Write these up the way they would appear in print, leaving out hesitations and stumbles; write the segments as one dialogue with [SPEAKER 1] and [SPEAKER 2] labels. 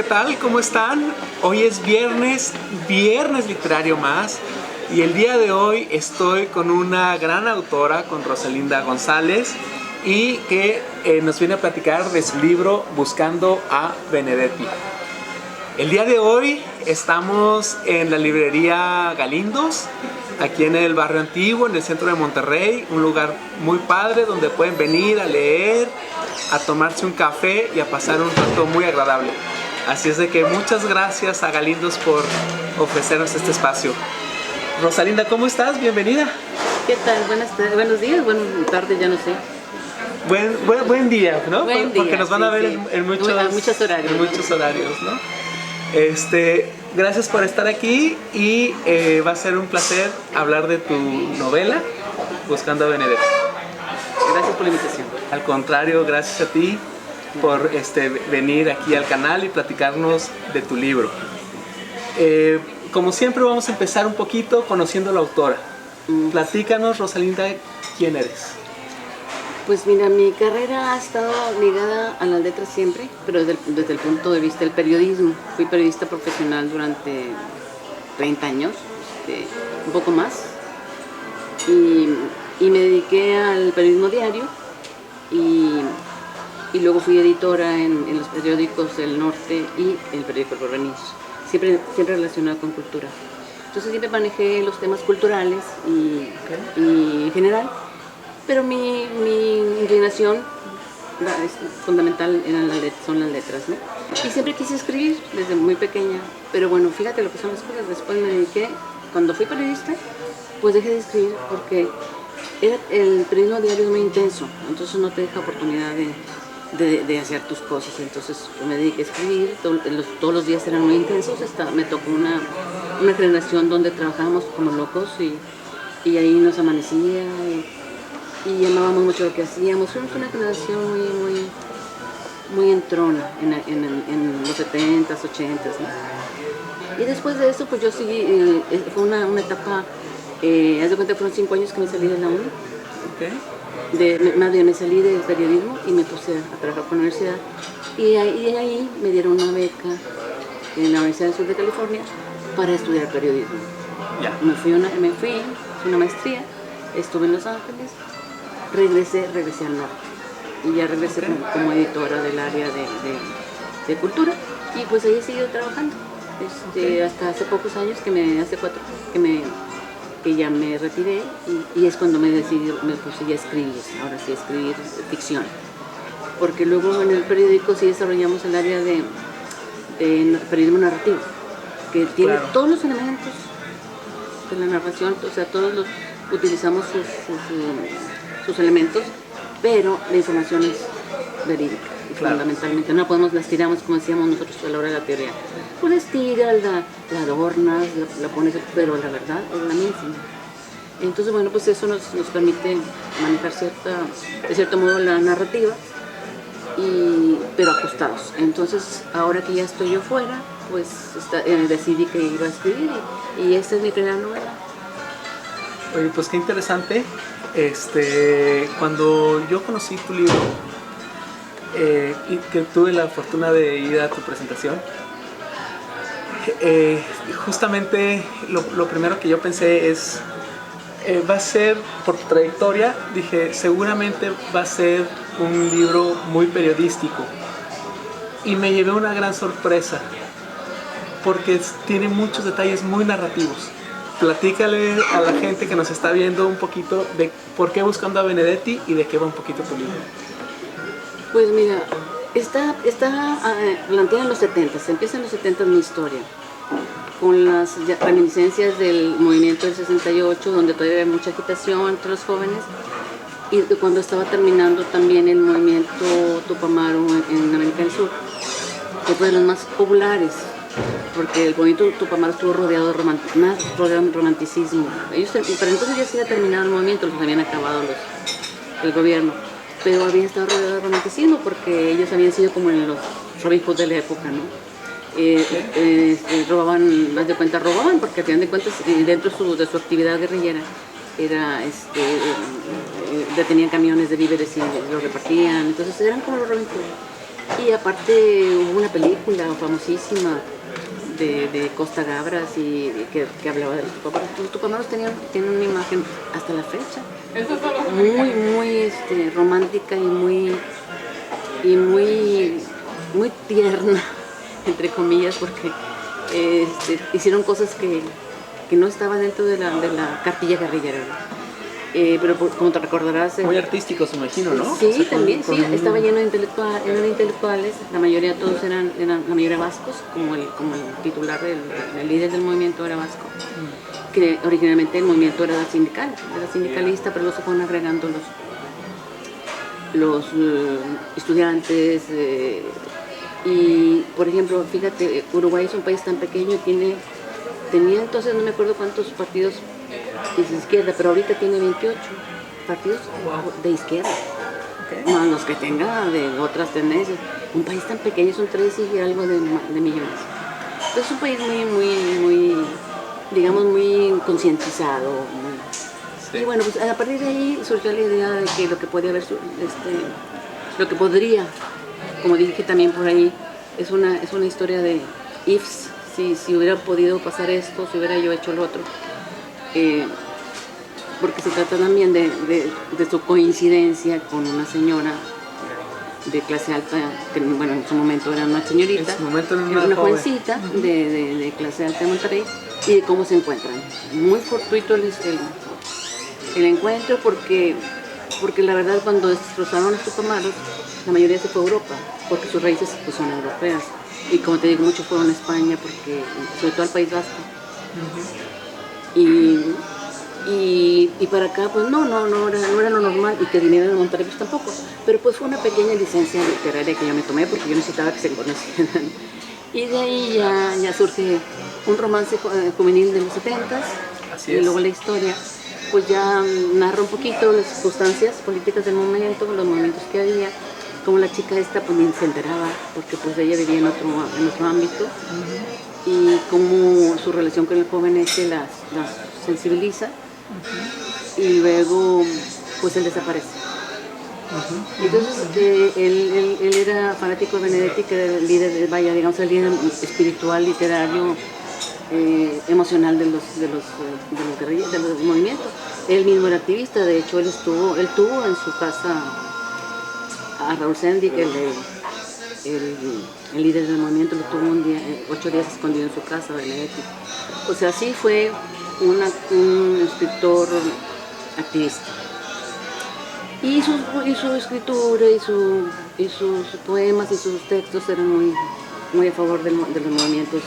[SPEAKER 1] tal? ¿Cómo están? Hoy es viernes literario más, y el día de hoy estoy con una gran autora, con Rosalinda González, y que nos viene a platicar de su libro Buscando a Benedetti. El día de hoy estamos en la librería Galindos, aquí en el barrio antiguo, en el centro de Monterrey, un lugar muy padre donde pueden venir a leer, a tomarse un café y a pasar un rato muy agradable. Así es de que muchas gracias a Galindos por ofrecernos este espacio. Rosalinda, ¿cómo estás? Bienvenida.
[SPEAKER 2] ¿Qué tal? Buenos días, buenas tardes, ya no sé.
[SPEAKER 1] Buen día, ¿no?
[SPEAKER 2] Buen día,
[SPEAKER 1] porque nos van a ver
[SPEAKER 2] sí.
[SPEAKER 1] En muchos horarios, ¿no? Gracias por estar aquí y va a ser un placer hablar de tu novela, Buscando a Benedetti.
[SPEAKER 2] Gracias por la invitación.
[SPEAKER 1] Al contrario, gracias a ti por venir aquí al canal y platicarnos de tu libro. Como siempre vamos a empezar un poquito conociendo a la autora. Platícanos, Rosalinda, ¿quién eres?
[SPEAKER 2] Pues mira, mi carrera ha estado ligada a las letras siempre, pero desde el punto de vista del periodismo. Fui periodista profesional durante 30 años, un poco más, y me dediqué al periodismo diario y luego fui editora en los periódicos del Norte y el periódico El Porvenir, siempre relacionado con cultura. Entonces siempre manejé los temas culturales y en general. Pero mi inclinación fundamental son las letras, ¿no? Y siempre quise escribir desde muy pequeña, pero bueno, fíjate lo que son las cosas. Después me dediqué, cuando fui periodista, pues dejé de escribir porque el periodismo diario es muy intenso, entonces no te deja oportunidad de hacer tus cosas. Entonces me dediqué a escribir, todos los días eran muy intensos. Me tocó una generación donde trabajábamos como locos y ahí nos amanecía y amábamos mucho lo que hacíamos. Fuimos una generación muy entrona en los 70s, 80s, ¿no? Y después de eso, pues yo seguí, fue una etapa, haz de cuenta, fueron 5 años que me salí de la uni. Más bien me salí del periodismo y me puse a trabajar con la universidad. Y ahí me dieron una beca en la Universidad del Sur de California para estudiar periodismo. Me fui, hice una maestría, estuve en Los Ángeles. Regresé al norte y ya regresé como editora del área de cultura, y pues ahí he seguido trabajando hasta hace pocos años, hace 4 que ya me retiré, y es cuando me puse ya a escribir, ahora sí, a escribir ficción, porque luego en el periódico sí desarrollamos el área de periodismo narrativo, que tiene todos los elementos de la narración, o sea, utilizamos sus elementos, pero la información es verídica y fundamentalmente no las tiramos como decíamos nosotros a la hora de la teoría. Pues las tiras, la adornas, la pones, pero la verdad es la misma. Entonces, bueno, pues eso nos permite manejar de cierto modo la narrativa, pero ajustados. Entonces, ahora que ya estoy yo fuera, pues decidí que iba a escribir, y esta es mi primera novela.
[SPEAKER 1] Oye, pues qué interesante. Cuando yo conocí tu libro y que tuve la fortuna de ir a tu presentación, justamente lo primero que yo pensé es, va a ser, por tu trayectoria, dije, seguramente va a ser un libro muy periodístico, y me llevé una gran sorpresa porque tiene muchos detalles muy narrativos. Platícale a la gente que nos está viendo un poquito de por qué Buscando a Benedetti y de qué va un poquito tu libro.
[SPEAKER 2] Pues mira, está planteada en los 70s, empieza en los 70s mi historia, con las reminiscencias del movimiento del 68, donde todavía había mucha agitación entre los jóvenes, y cuando estaba terminando también el movimiento Tupamaro en América del Sur, que fue de los más populares, porque el movimiento Tupamaro estuvo rodeado de romanticismo. Pero entonces ya se había terminado el movimiento, los habían acabado el gobierno, pero había estado rodeado de romanticismo porque ellos habían sido como en los Robin Hood de la época, ¿no? Robaban, más de cuenta robaban, porque al final de cuentas dentro de su actividad guerrillera era detenían camiones de víveres y los repartían, entonces eran como los Robin Hood. Y aparte hubo una película famosísima de Costa Gabras y que hablaba de los tupamaros. Los tupamaros tienen una imagen hasta la fecha muy romántica y muy tierna, entre comillas, porque hicieron cosas que no estaban dentro de la cartilla guerrillera. Pero como te recordarás...
[SPEAKER 1] Muy artísticos, me imagino, ¿no?
[SPEAKER 2] Sí, o sea, también, sí, estaba lleno de intelectuales, la mayoría todos eran la mayoría vascos, como el titular, el líder del movimiento era vasco, que originalmente el movimiento era sindicalista, pero luego se fueron agregando los estudiantes, y por ejemplo, fíjate, Uruguay es un país tan pequeño y tenía entonces, no me acuerdo cuántos partidos de izquierda, pero ahorita tiene 28 partidos de izquierda, más los que tenga de otras tendencias. Un país tan pequeño, son 3 y algo de millones. Entonces es un país muy, digamos, muy concientizado. Sí. Y bueno, pues a partir de ahí surgió la idea de que lo que podría, como dije también por ahí, es una historia de ifs, si hubiera podido pasar esto, si hubiera yo hecho lo otro. Porque se trata también de su coincidencia con una señora de clase alta, que bueno, en su momento era una señorita,
[SPEAKER 1] en su momento era
[SPEAKER 2] una jovencita de clase alta de Monterrey, y de cómo se encuentran. Muy fortuito el encuentro, porque la verdad cuando destrozaron los tupamaros, la mayoría se fue a Europa, porque sus raíces pues, son europeas. Y como te digo, muchos fueron a España, porque sobre todo al País Vasco. Y para acá, pues no era lo normal, y que vinieran a Monterrey pues tampoco. Pero pues fue una pequeña licencia literaria que yo me tomé, porque yo necesitaba que se conocieran. Y de ahí ya surge un romance juvenil de los 70s, y luego la historia, pues ya narra un poquito las circunstancias políticas del momento, los movimientos que había, como la chica esta pues ni se enteraba, porque pues ella vivía en otro ámbito, y cómo su relación con el joven las sensibiliza, y luego pues él desaparece. Entonces él era fanático de Benedetti, que era el líder, el líder espiritual, literario, emocional de los guerrillas, de los movimientos. Él mismo era activista, de hecho él tuvo en su casa a Raúl Sendic, el líder del movimiento, lo tuvo 8 días escondido en su casa, Benedetti. O sea, sí fue un escritor activista. Y su escritura y sus poemas y sus textos eran muy a favor de los movimientos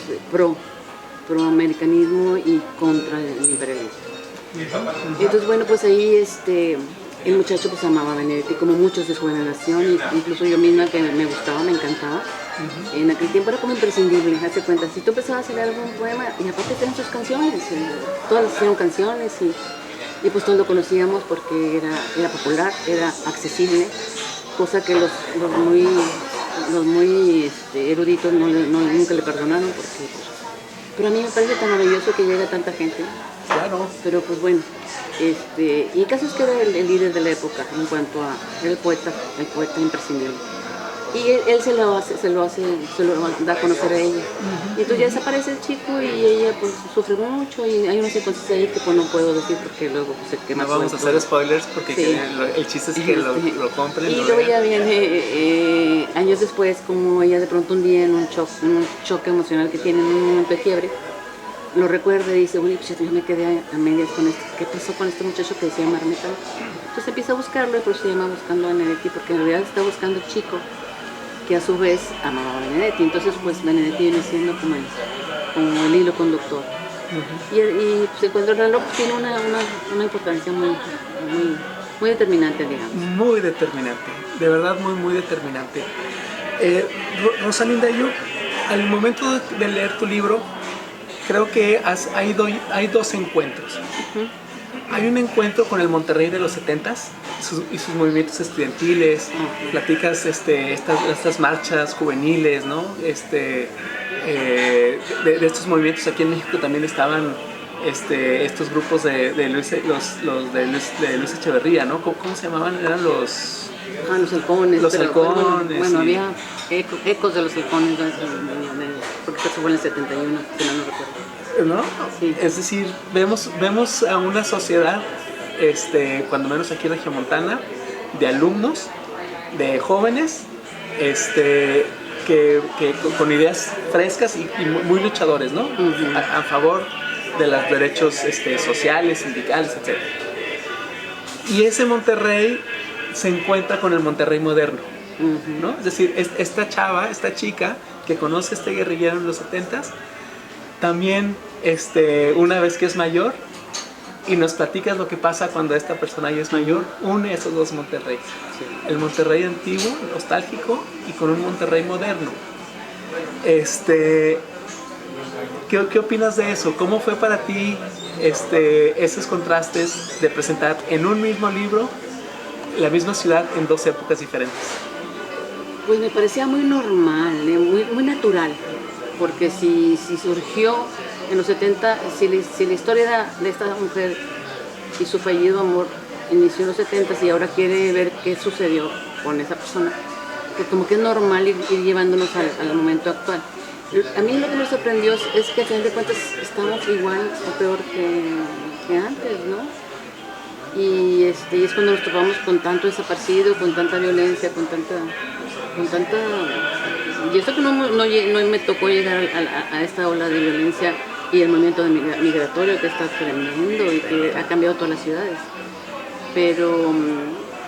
[SPEAKER 2] pro-americanismo y contra el imperialismo. Entonces, bueno, pues ahí el muchacho pues amaba a Benedetti, como muchos de su generación, y incluso yo misma, que me gustaba, me encantaba. En aquel tiempo era como imprescindible, hazte cuenta, si tú empezabas a leer algún poema, y aparte tenían sus canciones, todas las hicieron canciones, y pues todos lo conocíamos porque era popular, era accesible, cosa que los muy eruditos nunca le perdonaron, pero a mí me parece tan maravilloso que llega tanta gente.
[SPEAKER 1] Claro.
[SPEAKER 2] Pero pues bueno, y el caso es que era el líder de la época en cuanto a, era el poeta imprescindible. Y él se lo da a conocer a ella. Y entonces ya desaparece el chico, y ella pues sufre mucho, y hay unas circunstancias ahí que pues no puedo decir porque luego pues, se quema.
[SPEAKER 1] No vamos a hacer spoilers porque
[SPEAKER 2] sí.
[SPEAKER 1] El chiste es que lo compren.
[SPEAKER 2] Y luego ya viene años después, como ella de pronto un día en un choque emocional que tiene, en un momento de quiebre, lo recuerda y dice, uy, pues yo me quedé a medias con esto. ¿Qué pasó con este muchacho que decía amarme tanto? Entonces empieza a buscarlo, y por eso se llama Buscando a Benedetti, porque en realidad está buscando el chico que a su vez amaba a Benedetti. Entonces pues Benedetti viene siendo como el hilo conductor. Y pues el cuento del reloj tiene una importancia muy determinante, digamos.
[SPEAKER 1] Muy determinante, de verdad muy determinante. Rosalinda, yo al momento de leer tu libro, creo que hay 2 encuentros. Hay un encuentro con el Monterrey de los 70s y sus movimientos estudiantiles. Platicas estas marchas juveniles, ¿no? De estos movimientos aquí en México también estaban estos grupos de Luis, los de Luis Echeverría, ¿no? ¿Cómo se llamaban? Eran los...
[SPEAKER 2] Los halcones.
[SPEAKER 1] Los halcones.
[SPEAKER 2] Bueno, había ecos de los halcones, porque eso fue en el 71, si no recuerdo.
[SPEAKER 1] ¿No?
[SPEAKER 2] Sí.
[SPEAKER 1] Es decir, vemos a una sociedad, cuando menos aquí en Regiomontana, de alumnos, de jóvenes, que con ideas frescas y muy luchadores, ¿no? Uh-huh. A favor de los derechos sociales, sindicales, etc. Y ese Monterrey se encuentra con el Monterrey moderno, uh-huh. ¿no? Es decir, esta chica que conoce a este guerrillero en los 70s, también una vez que es mayor, y nos platicas lo que pasa cuando esta persona ya es mayor, une esos dos Monterrey. Sí. El Monterrey antiguo, nostálgico, y con un Monterrey moderno. ¿Qué opinas de eso? ¿Cómo fue para ti esos contrastes de presentar en un mismo libro la misma ciudad en dos épocas diferentes?
[SPEAKER 2] Pues me parecía muy normal, muy natural, porque si surgió en los 70, si la historia de esta mujer y su fallido amor inició en los 70 y ahora quiere ver qué sucedió con esa persona, pues como que es normal ir llevándonos al momento actual. A mí lo que me sorprendió es que al final de cuentas estamos igual o peor que antes, ¿no? Y es cuando nos topamos con tanto desaparecido, con tanta violencia, con tanta y esto que no me tocó llegar a esta ola de violencia y el movimiento migratorio que está tremendo y que ha cambiado todas las ciudades. Pero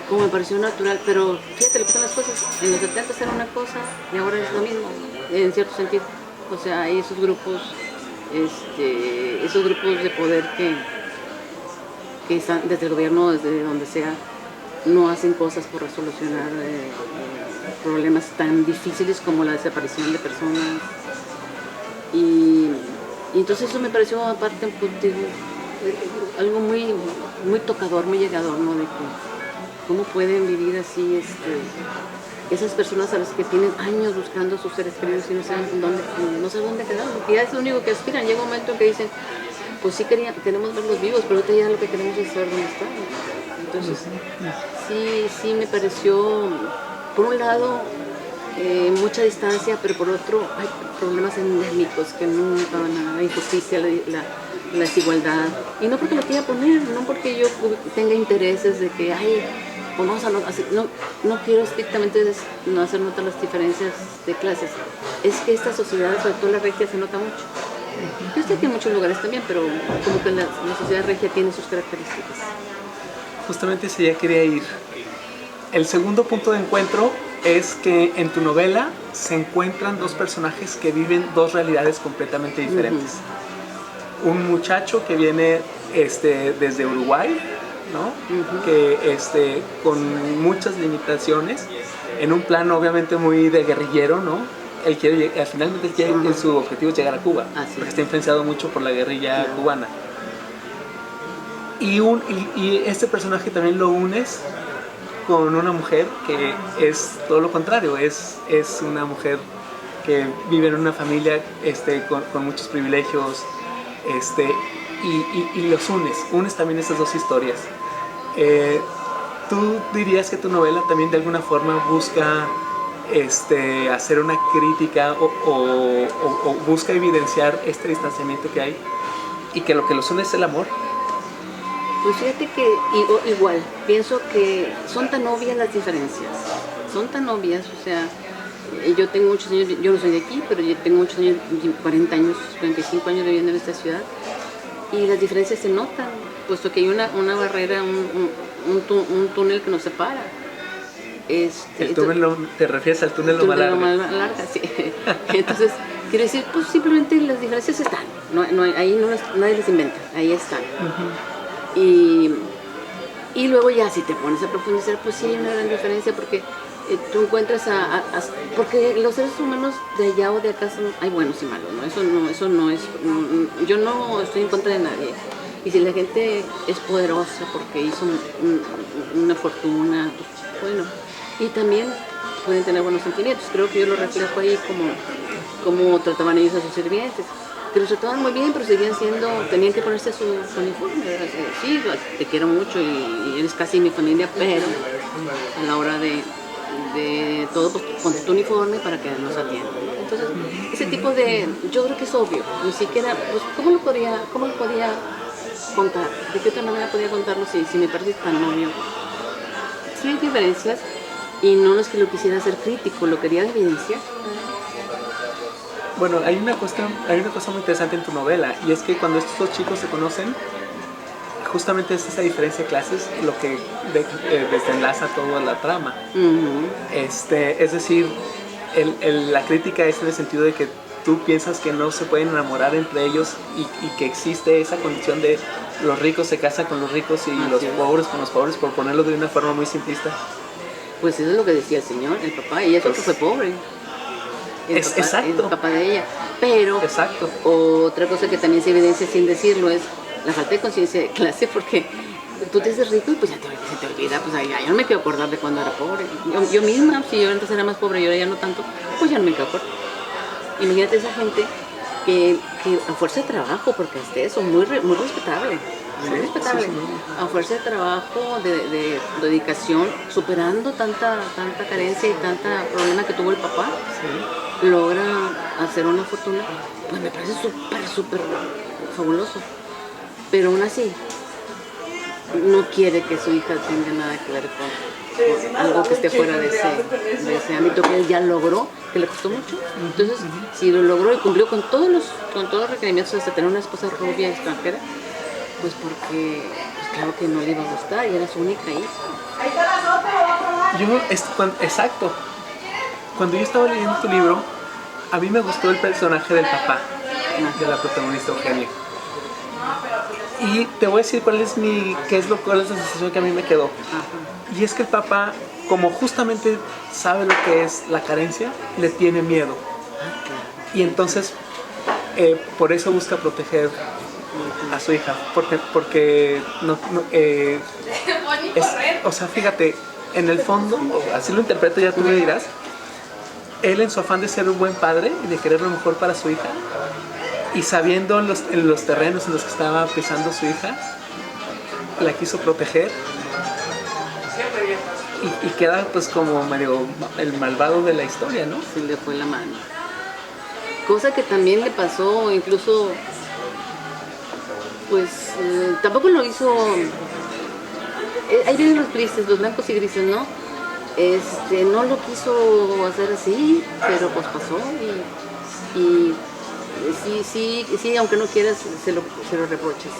[SPEAKER 2] como me pareció natural, pero fíjate lo que son las cosas, en los 70 era una cosa y ahora es lo mismo, en cierto sentido. O sea, hay esos grupos de poder que están desde el gobierno, desde donde sea, no hacen cosas por resolucionar problemas tan difíciles como la desaparición de personas. Y entonces eso me pareció aparte algo muy, muy tocador, muy llegador, ¿no? De que cómo pueden vivir así esas personas a las que tienen años buscando a sus seres queridos y no saben dónde quedar, porque ya es lo único que aspiran. Llega un momento en que dicen, pues sí queremos verlos vivos, pero ahorita ya lo que queremos es saber dónde están. Entonces sí me pareció, por un lado, mucha distancia, pero por otro hay problemas endémicos que nunca van a, la injusticia, la desigualdad, y no porque lo quiera poner, no porque yo tenga intereses de que pues vamos a hacer, no quiero estrictamente no hacer notar las diferencias de clases, es que esta sociedad, sobre todo la regia, se nota mucho. Yo sé que en muchos lugares también, pero como que la sociedad regia tiene sus características.
[SPEAKER 1] Justamente ese ya quería ir. El segundo punto de encuentro es que en tu novela se encuentran dos personajes que viven dos realidades completamente diferentes. Uh-huh. Un muchacho que viene desde Uruguay, ¿no? Uh-huh. Que con muchas limitaciones, en un plan obviamente muy de guerrillero, ¿no? Él quiere, finalmente su objetivo es llegar a Cuba, porque está influenciado mucho por la guerrilla cubana. Y este personaje también lo unes con una mujer que es todo lo contrario, es una mujer que vive en una familia con muchos privilegios, y los unes también esas dos historias. ¿Tú dirías que tu novela también de alguna forma busca hacer una crítica o busca evidenciar este distanciamiento que hay y que lo que los une es el amor?
[SPEAKER 2] Pues fíjate que igual, pienso que son tan obvias las diferencias, o sea, yo tengo muchos años, yo no soy de aquí, pero yo tengo muchos años, 40 años, 45 años viviendo en esta ciudad, y las diferencias se notan, puesto que hay una barrera, un túnel que nos separa.
[SPEAKER 1] El túnel, ¿te refieres al túnel Loma
[SPEAKER 2] Larga? Sí. Entonces, quiero decir, pues simplemente las diferencias están, nadie las inventa, ahí están. Uh-huh. Y luego ya si te pones a profundizar, pues sí hay una gran diferencia, porque tú encuentras porque los seres humanos de allá o de acá hay buenos y malos, ¿no? Eso no es, yo no estoy en contra de nadie. Y si la gente es poderosa porque hizo una fortuna, pues bueno, y también pueden tener buenos sentimientos. Creo que yo lo reflejo ahí como trataban ellos a sus sirvientes. que los trataban muy bien, pero seguían tenían que ponerse su uniforme. Sí, te quiero mucho y eres casi mi familia, pero a la hora de todo, pues ponte tu uniforme para que nos atiendan. Entonces, ese tipo yo creo que es obvio, ni siquiera, pues, ¿cómo lo podía contar? ¿De qué otra manera podía contarlo si me parece tan obvio? Sí hay diferencias, y no es que lo quisiera hacer crítico, lo quería evidenciar.
[SPEAKER 1] Bueno, hay una cosa muy interesante en tu novela, y es que cuando estos dos chicos se conocen, justamente es esa diferencia de clases lo que desenlaza toda la trama. Es decir, la crítica es en el sentido de que tú piensas que no se pueden enamorar entre ellos y que existe esa condición de los ricos se casan con los ricos y los pobres con los pobres, por ponerlo de una forma muy simplista.
[SPEAKER 2] Pues eso es lo que decía el señor, el papá, ella creo que fue pobre.
[SPEAKER 1] Exacto.
[SPEAKER 2] El papá de ella. Pero
[SPEAKER 1] exacto.
[SPEAKER 2] Otra cosa que también se evidencia sin decirlo es la falta de conciencia de clase, porque tú te haces rico y pues ya se te olvida, pues ya no me quiero acordar de cuando era pobre. Yo misma, si yo antes era más pobre y ahora ya no tanto, pues ya no me quiero acordar. Imagínate esa gente que a fuerza de trabajo, porque hasta eso, muy respetable. Muy respetable. Sí. A fuerza de trabajo, de dedicación, superando tanta carencia y tanta problema que tuvo el papá, logra hacer una fortuna, pues me parece súper fabuloso. Pero aún así, no quiere que su hija tenga nada que ver con algo que esté fuera de ese ámbito que él ya logró, que le costó mucho. Entonces, si lo logró y cumplió con todos los requerimientos, hasta tener una esposa rubia extranjera, pues porque, pues claro que no le iba a gustar y era su única hija.
[SPEAKER 1] Exacto. Cuando yo estaba leyendo tu libro, a mí me gustó el personaje del papá, de la protagonista Eugenia. Y te voy a decir cuál es la sensación que a mí me quedó. Y es que el papá, como justamente sabe lo que es la carencia, le tiene miedo. Y entonces, por eso busca proteger a su hija, porque o sea, fíjate, en el fondo, así lo interpreto, ya tú me dirás, él en su afán de ser un buen padre y de querer lo mejor para su hija, y sabiendo en los terrenos en los que estaba pisando su hija, la quiso proteger y queda pues como medio el malvado de la historia, ¿no?
[SPEAKER 2] Se le fue la mano. Cosa que también le pasó, incluso, pues tampoco lo hizo. Ahí vienen los grises, los blancos y grises, ¿no? No lo quiso hacer así, pero pues pasó y sí, aunque no quieras, se lo reprochas.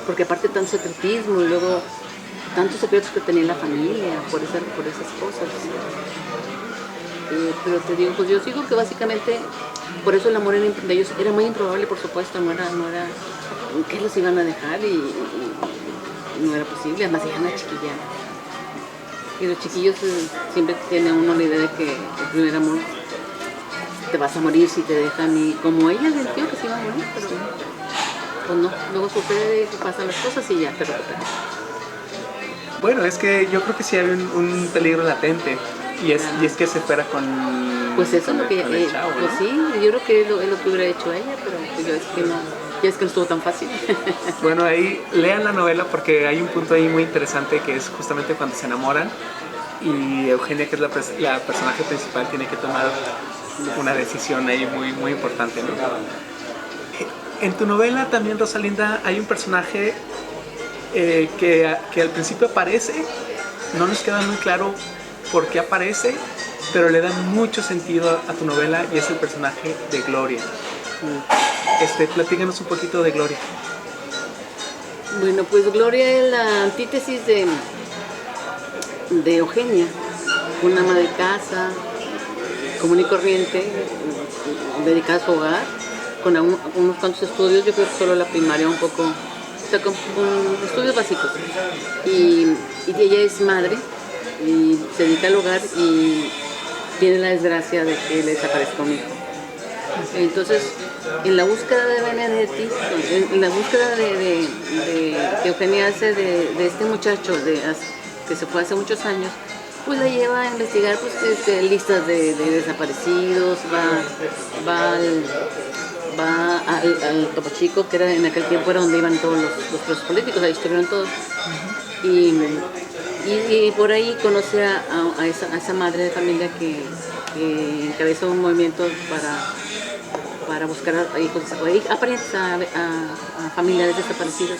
[SPEAKER 2] Porque aparte tanto secretismo y luego tantos secretos que tenía la familia por esas cosas. Pero te digo, pues yo sigo que básicamente por eso el amor de ellos era muy improbable, por supuesto, no era que los iban a dejar y no era posible, además ella era chiquilla. Y los chiquillos siempre tienen uno la idea de que el primer amor te vas a morir si te dejan, y como ella sintió que se iba a morir, pero pues no, luego sucede que pasan las cosas y ya te recuperas.
[SPEAKER 1] Bueno, es que yo creo que sí había un peligro latente y es que se fuera con
[SPEAKER 2] pues eso es lo que
[SPEAKER 1] el chavo,
[SPEAKER 2] pues
[SPEAKER 1] ¿no?
[SPEAKER 2] Sí, yo creo que es lo que hubiera hecho ella, pero pues yo es que no estuvo tan fácil.
[SPEAKER 1] Bueno, ahí lean la novela porque hay un punto ahí muy interesante que es justamente cuando se enamoran y Eugenia, que es la personaje principal, tiene que tomar una decisión ahí muy, muy importante, ¿no? En tu novela también, Rosalinda, hay un personaje que al principio aparece, no nos queda muy claro por qué aparece, pero le da mucho sentido a tu novela, y es el personaje de Gloria. Platícanos un poquito de Gloria.
[SPEAKER 2] Bueno, pues Gloria es la antítesis de Eugenia, una ama de casa común y corriente, dedicada a su hogar, con unos cuantos estudios, yo creo que solo la primaria un poco, o sea, con estudios básicos. Y ella es madre y se dedica al hogar y tiene la desgracia de que le desaparezca un hijo. Entonces, en la búsqueda de Benedetti, en la búsqueda que Eugenia hace de este muchacho que se fue hace muchos años, pues la lleva a investigar pues, listas de desaparecidos, va al Topo Chico, que era en aquel tiempo era donde iban todos los presos políticos, ahí estuvieron todos. Y por ahí conoce a esa madre de familia que encabezó un movimiento para buscar a hijos, parientes, a familiares desaparecidos.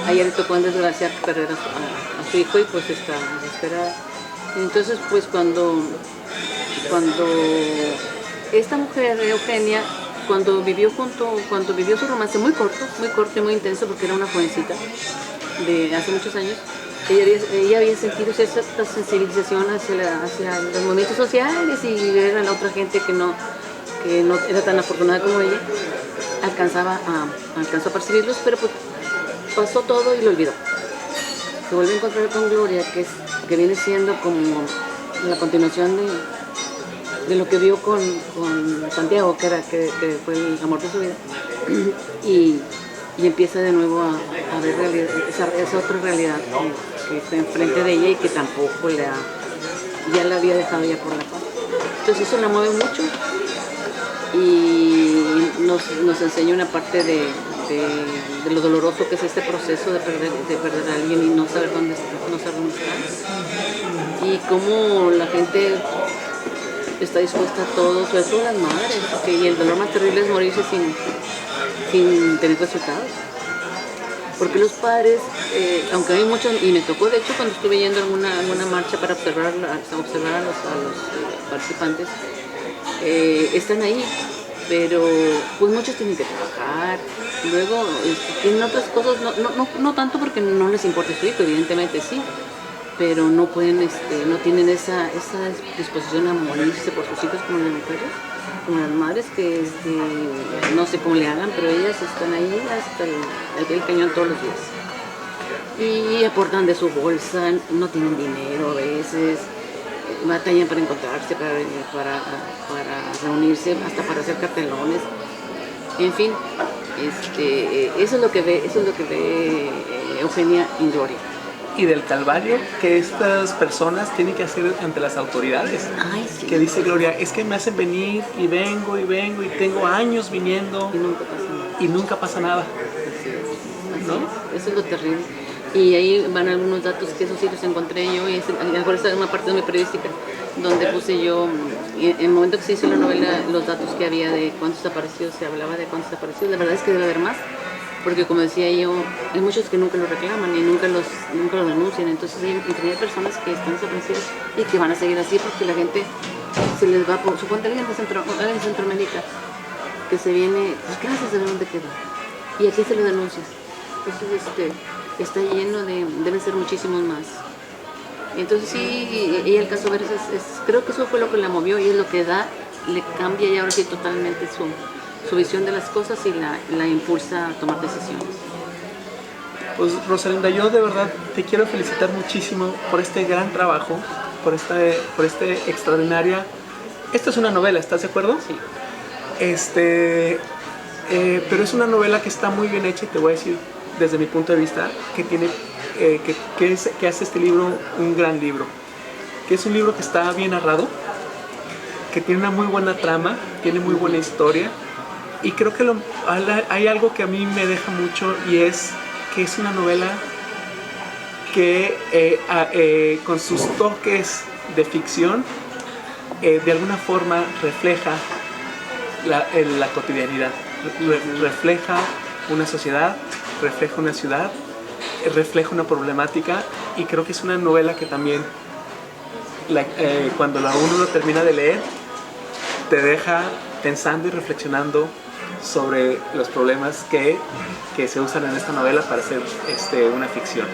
[SPEAKER 2] A ella le tocó en desgracia perder a su hijo y pues está desesperada. Entonces pues cuando esta mujer, Eugenia, cuando vivió su romance muy corto y muy intenso, porque era una jovencita de hace muchos años, ella había sentido cierta sensibilización hacia los movimientos sociales y era la otra gente que no era tan afortunada como ella, alcanzó a percibirlos, pero pues pasó todo y lo olvidó. Se vuelve a encontrar con Gloria, que viene siendo como la continuación de lo que vio con Santiago, que fue el amor de su vida, y empieza de nuevo a ver esa otra realidad que está enfrente de ella y que tampoco ya la había dejado ya por la paz. Entonces eso la mueve mucho y nos enseña una parte de lo doloroso que es este proceso de perder a alguien y no saber dónde está. Y cómo la gente está dispuesta a todo, sobre todo las madres, y el dolor más terrible es morirse sin tener resultados. Porque los padres, aunque hay muchos, y me tocó de hecho cuando estuve yendo a alguna marcha para observar a los participantes, están ahí, pero pues muchos tienen que trabajar, luego tienen otras cosas, no tanto porque no les importa su hijo, evidentemente sí, pero no pueden, no tienen esa disposición a morirse por sus hijos como las mujeres, como las madres que no sé cómo le hagan, pero ellas están ahí hasta el pie del cañón todos los días. Y aportan de su bolsa, no tienen dinero a veces, batallan para encontrarse, para reunirse, hasta para hacer cartelones. En fin, eso es lo que ve Eugenia en Gloria.
[SPEAKER 1] Y del calvario que estas personas tienen que hacer ante las autoridades.
[SPEAKER 2] Ay, sí.
[SPEAKER 1] Que dice Gloria, es que me hacen venir y vengo y tengo años viniendo
[SPEAKER 2] Y nunca pasa nada.
[SPEAKER 1] Así es.
[SPEAKER 2] ¿No? Eso es lo terrible. Y ahí van algunos datos que esos sí los encontré yo, y por esa es una parte de mi periodística, donde puse yo, en el momento que se hizo la novela, los datos que había de cuántos desaparecidos, se hablaba de cuántos desaparecidos. La verdad es que debe haber más, porque como decía yo, hay muchos que nunca lo reclaman y nunca lo denuncian. Entonces hay infinidad de personas que están desaparecidas y que van a seguir así porque la gente se les va por su cuenta. Alguien de Centroamérica que se viene, pues ¿qué haces? ¿De dónde quedó? ¿Y a quién se lo denuncias? Entonces está lleno deben ser muchísimos más. Entonces sí, ella alcanzó a ver creo que eso fue lo que la movió y es lo que le cambia ya ahora sí totalmente su visión de las cosas y la impulsa a tomar decisiones.
[SPEAKER 1] Pues Rosalinda, yo de verdad te quiero felicitar muchísimo por este gran trabajo, por este extraordinaria. Esta es una novela, ¿estás de acuerdo?
[SPEAKER 2] Sí.
[SPEAKER 1] Pero es una novela que está muy bien hecha y te voy a decir desde mi punto de vista que tiene que hace este libro un gran libro, que es un libro que está bien narrado, que tiene una muy buena trama, tiene muy buena historia. Y creo que hay algo que a mí me deja mucho y es que es una novela que con sus toques de ficción de alguna forma refleja la cotidianidad, refleja una sociedad, refleja una ciudad, refleja una problemática y creo que es una novela que también cuando uno lo termina de leer te deja pensando y reflexionando sobre los problemas que se usan en esta novela para hacer una ficción.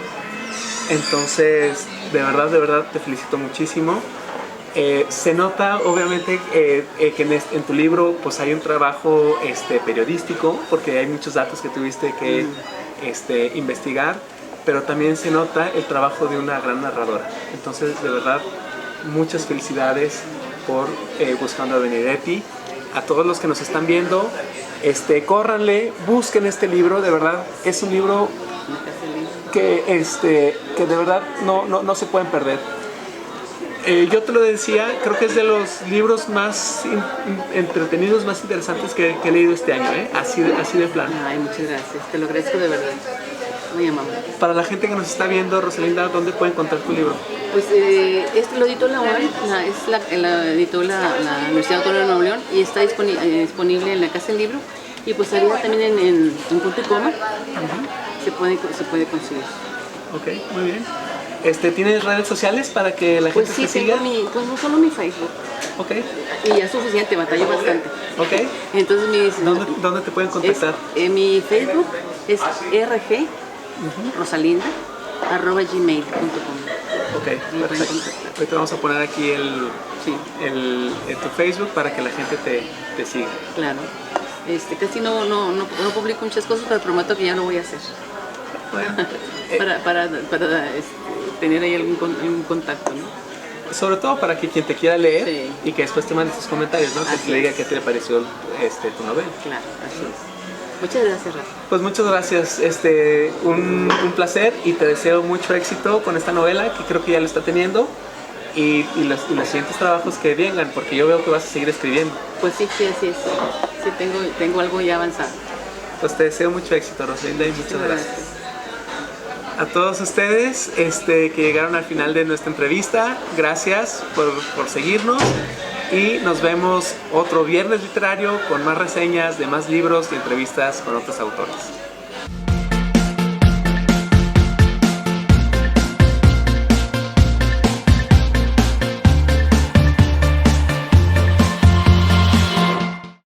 [SPEAKER 1] Entonces, de verdad te felicito muchísimo. Se nota obviamente que en tu libro pues hay un trabajo periodístico, porque hay muchos datos que tuviste que investigar, pero también se nota el trabajo de una gran narradora. Entonces, de verdad, muchas felicidades por Buscando a Benedetti. A todos los que nos están viendo, córranle, busquen este libro, de verdad, es un libro que de verdad no se pueden perder. Yo te lo decía, creo que es de los libros más entretenidos, más interesantes que he leído este año, ¿eh? Así de plano.
[SPEAKER 2] Ay, muchas gracias, te lo agradezco de verdad. Muy amable.
[SPEAKER 1] Para la gente que nos está viendo, Rosalinda, ¿dónde puede encontrar tu libro?
[SPEAKER 2] Pues este lo editó la UAM, la editó la Universidad Autónoma de Nuevo León y está disponible en la Casa del Libro y pues arriba también en punto y coma se puede conseguir.
[SPEAKER 1] Ok, muy bien. ¿Tienes redes sociales para que la gente
[SPEAKER 2] Pues sí,
[SPEAKER 1] te siga?
[SPEAKER 2] pues no solo mi Facebook.
[SPEAKER 1] Ok,
[SPEAKER 2] Y ya es suficiente, batallo bastante.
[SPEAKER 1] ok.
[SPEAKER 2] Entonces
[SPEAKER 1] ¿Dónde te pueden contactar?
[SPEAKER 2] Mi Facebook es rg rosalinda @gmail.com.
[SPEAKER 1] Ok, perfecto. Ahorita vamos a poner aquí tu Facebook para que la gente te siga.
[SPEAKER 2] Claro. Casi no publico muchas cosas, pero prometo que ya lo voy a hacer.
[SPEAKER 1] Bueno,
[SPEAKER 2] para tener ahí algún contacto, ¿no?
[SPEAKER 1] sobre todo para que quien te quiera leer
[SPEAKER 2] Sí.
[SPEAKER 1] y que después te mande sus comentarios, ¿no? Que
[SPEAKER 2] Así
[SPEAKER 1] te diga
[SPEAKER 2] es.
[SPEAKER 1] qué te pareció tu novela.
[SPEAKER 2] Claro, así es. Muchas gracias, Rafa.
[SPEAKER 1] Pues muchas gracias, un placer y te deseo mucho éxito con esta novela que creo que ya lo está teniendo y los siguientes trabajos que vengan, porque yo veo que vas a seguir escribiendo.
[SPEAKER 2] Pues sí, así es. Sí, tengo algo ya avanzado.
[SPEAKER 1] Pues te deseo mucho éxito, Rosalinda, y muchas gracias. A todos ustedes que llegaron al final de nuestra entrevista, gracias por seguirnos y nos vemos otro viernes literario con más reseñas de más libros y entrevistas con otros autores.